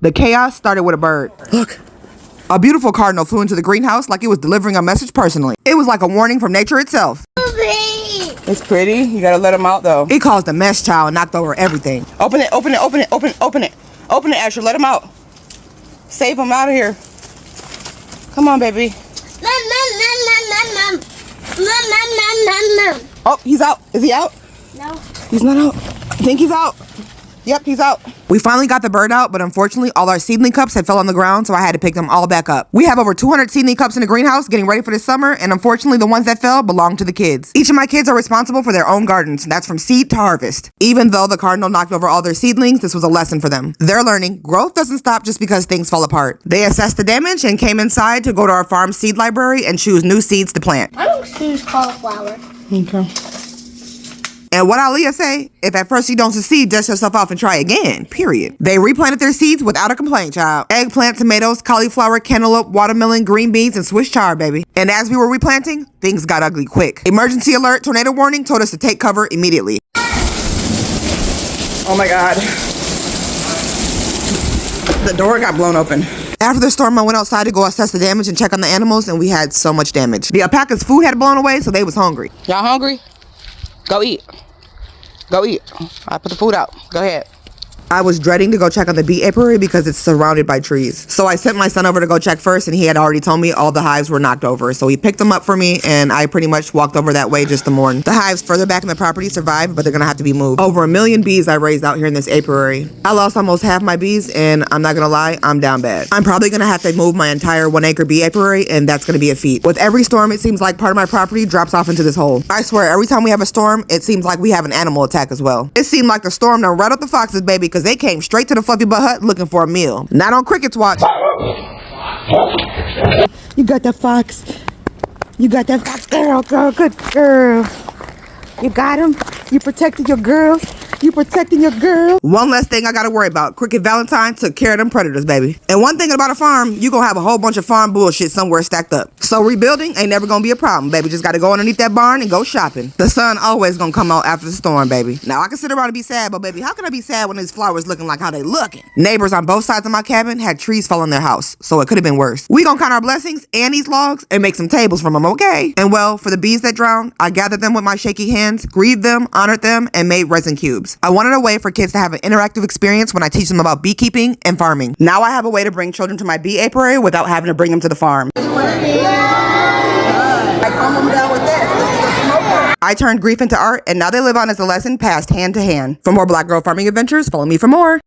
The chaos started with a bird. Look. A beautiful cardinal flew into the greenhouse like it was delivering a message personally. It was like a warning from nature itself. It's pretty. You gotta let them out though. It caused a mess, child, and knocked over everything. Open it, open it, open it, open it, open it. Open it, Asher. Let them out. Save them out of here. Come on, baby. Oh, he's out. Is he out? No. He's not out. I think he's out. Yep, he's out. We finally got the bird out, but unfortunately, all our seedling cups had fell on the ground, so I had to pick them all back up. We have over 200 seedling cups in the greenhouse getting ready for the summer, and unfortunately, the ones that fell belong to the kids. Each of my kids are responsible for their own gardens, and that's from seed to harvest. Even though the cardinal knocked over all their seedlings, this was a lesson for them. They're learning growth doesn't stop just because things fall apart. They assessed the damage and came inside to go to our farm seed library and choose new seeds to plant. I don't choose cauliflower. Okay. And what Aaliyah say, if at first you don't succeed, dust yourself off and try again, period. They replanted their seeds without a complaint, child. Eggplant, tomatoes, cauliflower, cantaloupe, watermelon, green beans, and Swiss chard, baby. And as we were replanting, things got ugly quick. Emergency alert, tornado warning told us to take cover immediately. Oh my God. The door got blown open. After the storm, I went outside to go assess the damage and check on the animals, and we had so much damage. The alpaca's food had blown away, so they was hungry. Y'all hungry? Go eat. Go eat. I put the food out. Go ahead. I was dreading to go check on the bee apiary because it's surrounded by trees. So I sent my son over to go check first, and he had already told me all the hives were knocked over. So he picked them up for me, and I pretty much walked over that way just to mourn. The hives further back in the property survived, but they're gonna have to be moved. Over 1 million bees I raised out here in this apiary. I lost almost half my bees, and I'm not gonna lie, I'm down bad. I'm probably gonna have to move my entire 1 acre bee apiary, and that's gonna be a feat. With every storm, it seems like part of my property drops off into this hole. I swear, every time we have a storm, it seems like we have an animal attack as well. It seemed like the storm done right up the foxes, baby, because they came straight to the fluffy butt hut looking for a meal. Not on Cricket's watch. You got that fox. You got that fox, girl, good girl. You got him. You protected your girls. You protecting your girl. One less thing I gotta worry about. Cricket Valentine took care of them predators, baby. And one thing about a farm, you gonna have a whole bunch of farm bullshit somewhere stacked up. So rebuilding ain't never gonna be a problem, baby. Just gotta go underneath that barn and go shopping. The sun always gonna come out after the storm, baby. Now I can sit around and be sad, but baby, how can I be sad when these flowers looking like how they looking? Neighbors on both sides of my cabin had trees fall on their house, so it could have been worse. We gonna count our blessings and these logs and make some tables from them, okay? And well, for the bees that drowned, I gathered them with my shaky hands, grieved them, honored them, and made resin cubes. I wanted a way for kids to have an interactive experience when I teach them about beekeeping and farming. Now I have a way to bring children to my bee apiary without having to bring them to the farm. I calm them down with this. This is a smoker. I turned grief into art, and now they live on as a lesson passed hand to hand. For more Black Girl Farming adventures, follow me for more.